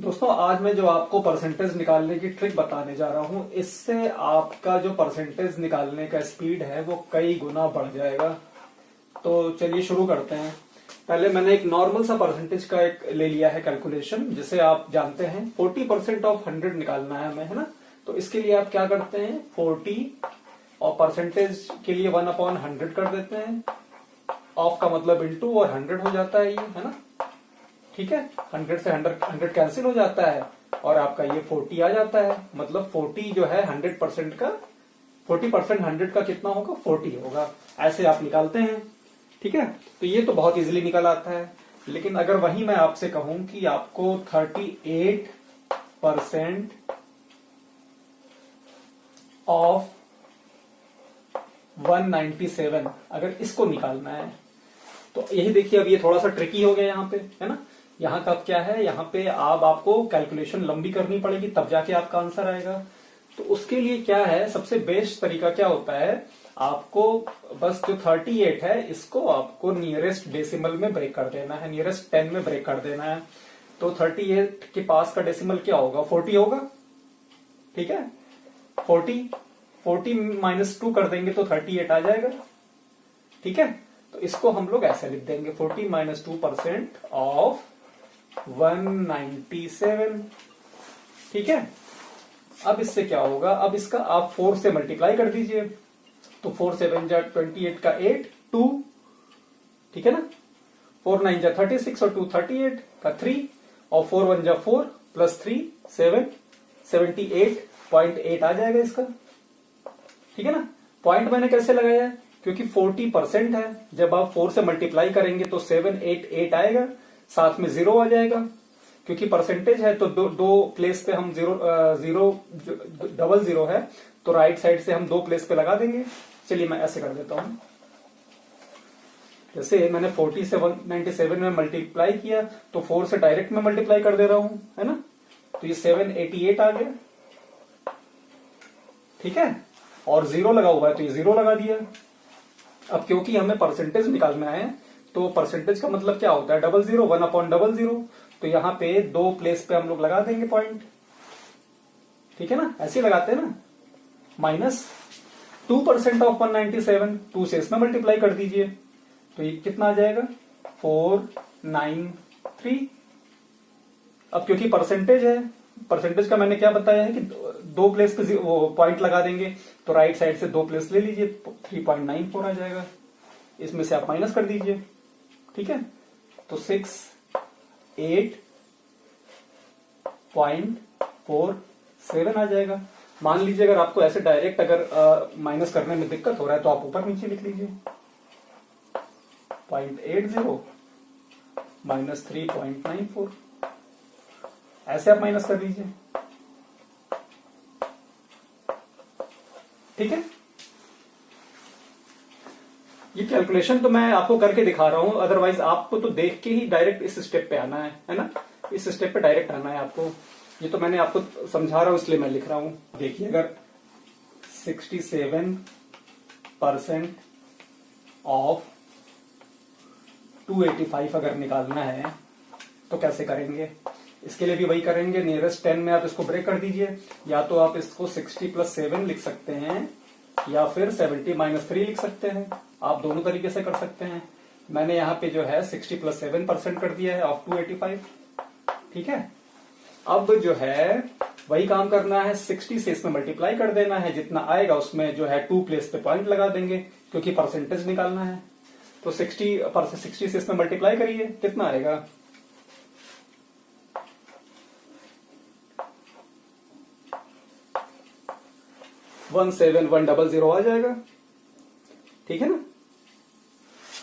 दोस्तों आज मैं जो आपको परसेंटेज निकालने की ट्रिक बताने जा रहा हूं, इससे आपका जो परसेंटेज निकालने का स्पीड है वो कई गुना बढ़ जाएगा। तो चलिए शुरू करते हैं। पहले मैंने एक नॉर्मल सा परसेंटेज का एक ले लिया है कैलकुलेशन, जिसे आप जानते हैं 40% ऑफ 100 निकालना है हमें, है ना। तो इसके लिए आप क्या करते हैं, 40 और परसेंटेज के लिए 1/100 कर देते हैं। ऑफ का मतलब इंटू और 100 हो जाता है ये, है ना। ठीक है, 100 से 100 कैंसिल हो जाता है और आपका ये 40 आ जाता है। मतलब 40 जो है 100% का 40% 100 का कितना होगा, 40 होगा। ऐसे आप निकालते हैं। ठीक है, तो ये तो बहुत इजीली निकल आता है। लेकिन अगर वही मैं आपसे कहूं कि आपको 38% ऑफ 197 अगर इसको निकालना है, तो यही देखिए, अब ये थोड़ा सा ट्रिकी हो गया यहाँ पे, है ना। यहाँ का क्या है, यहाँ पे आपको कैलकुलेशन लंबी करनी पड़ेगी, तब जाके आपका आंसर आएगा। तो उसके लिए क्या है, सबसे बेस्ट तरीका क्या होता है, आपको बस जो 38 है इसको आपको नियरेस्ट डेसिमल में ब्रेक कर देना है, नियरेस्ट 10 में ब्रेक कर देना है। तो 38 के पास का डेसिमल क्या होगा, 40 होगा। ठीक है, 40 माइनस 2 कर देंगे तो 38 आ जाएगा। ठीक है, तो इसको हम लोग ऐसे लिख देंगे, 40 माइनस 2% ऑफ 197। ठीक है, अब इससे क्या होगा, अब इसका आप 4 से मल्टीप्लाई कर दीजिए। तो 4 7 जा 28 का 8 2, ठीक है ना। 4 9 जा 36 और 2 38 का 3 और 4 1 जा 4 प्लस 3 7 78.8 आ जाएगा इसका। ठीक है ना। पॉइंट मैंने कैसे लगाया है, क्योंकि 40% है, जब आप 4 से मल्टीप्लाई करेंगे तो 788 आएगा, साथ में 0 आ जाएगा। क्योंकि परसेंटेज है तो दो प्लेस पे हम जीरो डबल जीरो है, तो राइट साइड से हम 2 प्लेस पे लगा देंगे। चलिए मैं ऐसे कर देता हूं, जैसे मैंने 40 से 197 में मल्टीप्लाई किया तो 4 से डायरेक्ट में मल्टीप्लाई कर दे रहा हूं, है ना। तो ये 788 आ गया। ठीक है, और 0 लगा हुआ है तो ये 0 लगा दिया। अब क्योंकि हमें परसेंटेज निकालना है, तो परसेंटेज का मतलब क्या होता है, 00 1/00। तो यहां पे 2 प्लेस पे हम लोग लगा देंगे पॉइंट। ठीक है ना, ऐसे लगाते हैं ना। माइनस 2% ऑफ 197, 2 से इसमें मल्टीप्लाई कर दीजिए तो ये कितना आ जाएगा, 493। अब क्योंकि परसेंटेज है, परसेंटेज का मैंने क्या बताया है कि 2 प्लेस पे वो पॉइंट लगा देंगे, तो राइट साइड से 2 प्लेस ले लीजिए, 3.94 आ जाएगा। इसमें से आप माइनस कर दीजिए। ठीक है, तो 68.47 आ जाएगा। मान लीजिए अगर आपको ऐसे डायरेक्ट अगर माइनस करने में दिक्कत हो रहा है तो आप ऊपर नीचे लिख लीजिए, 0.80 माइनस 3.94, ऐसे आप माइनस कर लीजिए। ठीक है, ये कैलकुलेशन तो मैं आपको करके दिखा रहा हूं, अदरवाइज आपको तो देख के ही डायरेक्ट इस स्टेप पे आना है ना। इस स्टेप पे डायरेक्ट आना है आपको। ये तो मैंने आपको समझा रहा हूं इसलिए मैं लिख रहा हूं। देखिए, अगर 67% ऑफ 285 अगर निकालना है तो कैसे करेंगे, इसके लिए भी वही करेंगे, नियरेस्ट 10 में आप इसको ब्रेक कर दीजिए। या तो आप इसको 60 + 7 लिख सकते हैं, या फिर 70 - 3 लिख सकते हैं। आप दोनों तरीके से कर सकते हैं। मैंने यहाँ पे जो है 60 + 7% कर दिया है ऑफ 285। ठीक है, अब जो है वही काम करना है, 60 से इसमें मल्टीप्लाई कर देना है, जितना आएगा उसमें जो है 2 प्लेस पे पॉइंट लगा देंगे, क्योंकि परसेंटेज निकालना है। तो 60 से इसमें मल्टीप्लाई करिए, कितना आएगा, 17100 आ जाएगा। ठीक है ना।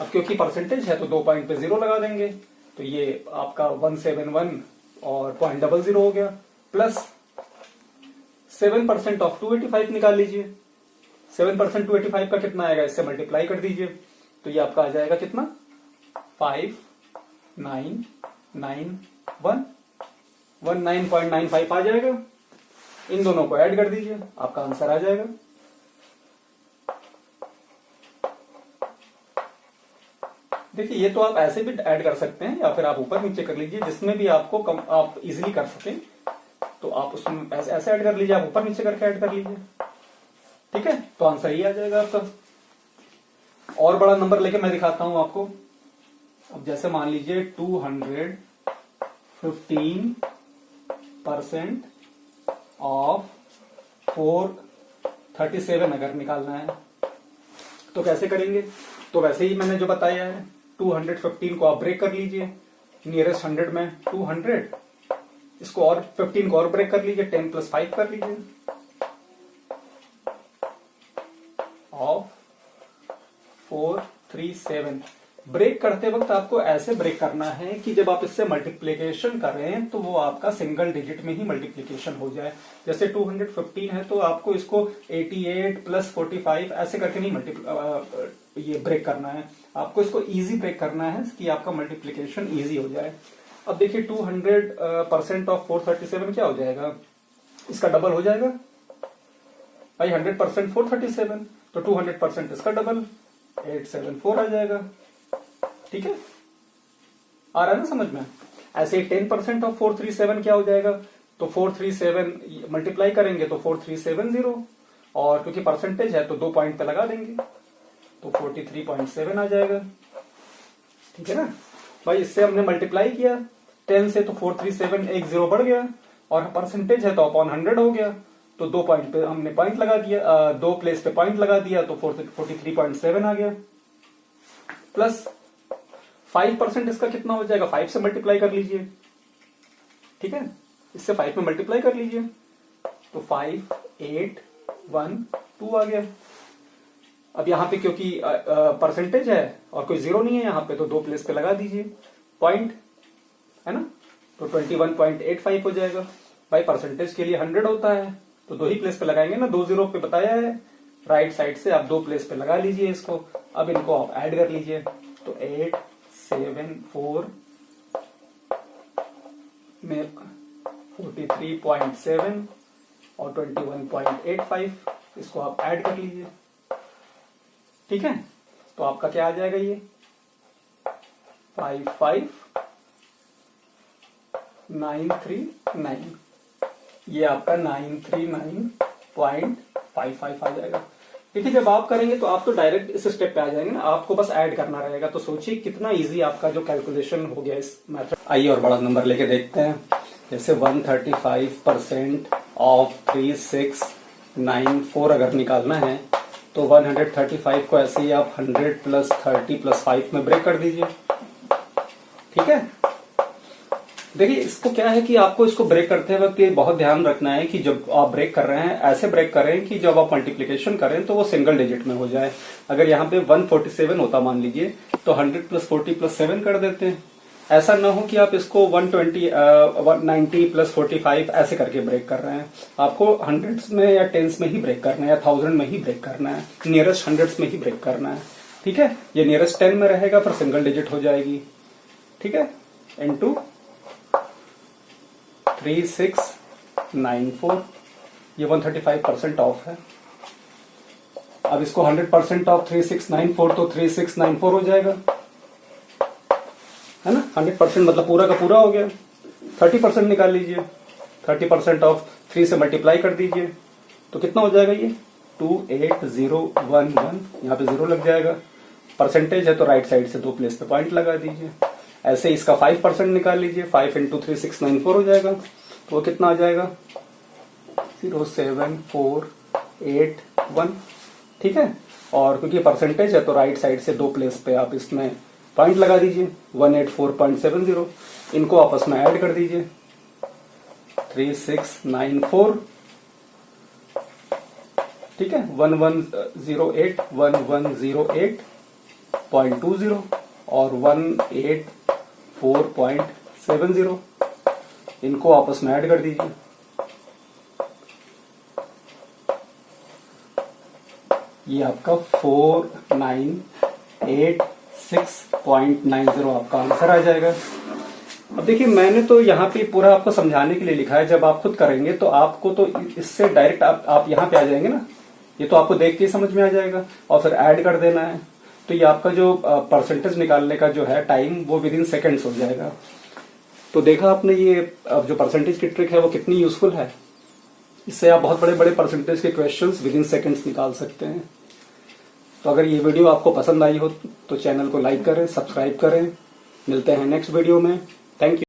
अब क्योंकि परसेंटेज है तो 2 पॉइंट पे 0 लगा देंगे, तो ये आपका 171 और 0.00 हो गया। प्लस 7% ऑफ 285 निकाल लीजिए। 7% 285 का कितना आएगा, इससे मल्टीप्लाई कर दीजिए तो ये आपका आ जाएगा कितना, 5991 19.95 आ जाएगा। इन दोनों को ऐड कर दीजिए, आपका आंसर आ जाएगा। देखिए ये तो आप ऐसे भी ऐड कर सकते हैं या फिर आप ऊपर नीचे कर लीजिए, जिसमें भी आपको आप इजीली कर सकें तो आप उसमें ऐसे ऐड कर लीजिए, आप ऊपर नीचे करके ऐड कर लीजिए। ठीक है, तो आंसर ही आ जाएगा आपका। और बड़ा नंबर लेके मैं दिखाता हूं आपको। अब जैसे मान लीजिए 215% ऑफ 437 अगर निकालना है तो कैसे करेंगे? तो वैसे ही मैंने जो बताया है, 215 को आप ब्रेक कर लीजिए नियरेस्ट 100 में 200, इसको और 15 को और ब्रेक कर लीजिए, 10 + 5 कर लीजिए ऑफ 437। ब्रेक करते वक्त आपको ऐसे ब्रेक करना है कि जब आप इससे मल्टीप्लीकेशन करें तो वो आपका सिंगल डिजिट में ही मल्टीप्लीकेशन हो जाए। जैसे 215 है तो आपको इसको 88 + 45 ऐसे करके नहीं ये ब्रेक करना है, आपको इसको इजी ब्रेक करना है कि आपका मल्टीप्लीकेशन इजी हो जाए। अब देखिए 200% ऑफ 437 क्या हो जाएगा? इसका डबल हो जाएगा भाई, 100% 437 तो 200% इसका डबल 874 आ जाएगा। ठीक है, आ रहा है ना समझ में? ऐसे ही 10% ऑफ 437 क्या हो जाएगा? तो 437 मल्टीप्लाई करेंगे तो 4370, और क्योंकि परसेंटेज है तो 2 पॉइंट पे लगा देंगे तो 43.7 आ जाएगा। ठीक है ना भाई, इससे हमने मल्टीप्लाई किया 10 से तो 437 एक 0 बढ़ गया, और परसेंटेज है तो अपॉन 100 हो गया, तो 2 पॉइंट पे हमने पॉइंट लगा दिया, 2 प्लेस पे पॉइंट लगा दिया तो 43.7 आ गया। प्लस 5% इसका कितना हो जाएगा? 5 से मल्टीप्लाई कर लीजिए। ठीक है, इससे 5 में मल्टीप्लाई कर लीजिए तो 5812 आ गया। अब यहाँ पे क्योंकि परसेंटेज है और कोई जीरो नहीं है यहाँ पे, तो 2 प्लेस पे लगा दीजिए पॉइंट, है ना, तो 21.85 हो जाएगा। भाई परसेंटेज के लिए 100 होता है तो 2 ही प्लेस पे लगाएंगे ना, 2 0 पे बताया है, राइट साइड से आप 2 प्लेस पे लगा लीजिए इसको। अब इनको आप ऐड कर लीजिए तो 874 में 43.7 और 21.85, इसको आप ऐड कर लीजिए। ठीक है, तो आपका क्या आ जाएगा? ये 55939, ये आपका 939.55 आ जाएगा। देखिए जब आप करेंगे तो आप तो डायरेक्ट इस स्टेप पे आ जाएंगे ना, आपको बस ऐड करना रहेगा। तो सोचिए कितना इजी आपका जो कैलकुलेशन हो गया इस मेथड। आइए और बड़ा नंबर लेके देखते हैं। जैसे 135% ऑफ 3694 अगर निकालना है तो 135 को ऐसे ही आप 100 + 30 + 5 में ब्रेक कर दीजिए। ठीक है, देखिए इसको क्या है कि आपको इसको ब्रेक करते वक्त ये बहुत ध्यान रखना है कि जब आप ब्रेक कर रहे हैं ऐसे ब्रेक करें कि जब आप मल्टीप्लिकेशन करें तो वो सिंगल डिजिट में हो जाए। अगर यहाँ पे 147 होता मान लीजिए तो 100 + 40 + 7 कर देते हैं। ऐसा ना हो कि आप इसको 190 + 45 ऐसे करके ब्रेक कर रहे हैं। आपको हंड्रेड्स में या टेंस में ही ब्रेक करना है या 1000 में ही ब्रेक करना है, नियरेस्ट हंड्रेड्स में ही ब्रेक करना है। ठीक है, ये नियरेस्ट 10 में रहेगा फिर सिंगल डिजिट हो जाएगी। ठीक है, इनटू 3694, ये 135% ऑफ है। अब इसको 100% ऑफ 3694 तो 3694 हो जाएगा, है ना। 100% मतलब पूरा का पूरा हो गया। 30% निकाल लीजिए, 30% ऑफ 3 से मल्टीप्लाई कर दीजिए तो कितना हो जाएगा? ये 28011, यहाँ पे 0 लग जाएगा। परसेंटेज है तो राइट साइड से 2 प्लेस पे पॉइंट लगा दीजिए। ऐसे इसका 5% निकाल लीजिए, 5 × 3694 हो जाएगा तो वो कितना आ जाएगा? 07481। ठीक है, और क्योंकि परसेंटेज है तो राइट साइड से 2 प्लेस पे आप इसमें पॉइंट लगा दीजिए 184.70। इनको आपस में ऐड कर दीजिए 3694। ठीक है, 1108 और 184.70, इनको आपस में ऐड कर दीजिए। ये आपका 4986.90 आपका आंसर आ जाएगा। अब देखिए मैंने तो यहाँ पे पूरा आपको समझाने के लिए लिखा है, जब आप खुद करेंगे तो आपको तो इससे डायरेक्ट आप यहाँ पे आ जाएंगे ना, ये तो आपको देख के ही समझ में आ जाएगा और फिर ऐड कर देना है। तो ये आपका जो परसेंटेज निकालने का जो है टाइम वो विद इन सेकेंड्स हो जाएगा। तो देखा आपने ये जो परसेंटेज की ट्रिक है वो कितनी यूजफुल है। इससे आप बहुत बड़े बड़े परसेंटेज के क्वेश्चंस विद इन सेकेंड्स निकाल सकते हैं। तो अगर ये वीडियो आपको पसंद आई हो तो चैनल को लाइक करें, सब्सक्राइब करें। मिलते हैं नेक्स्ट वीडियो में। Thank you.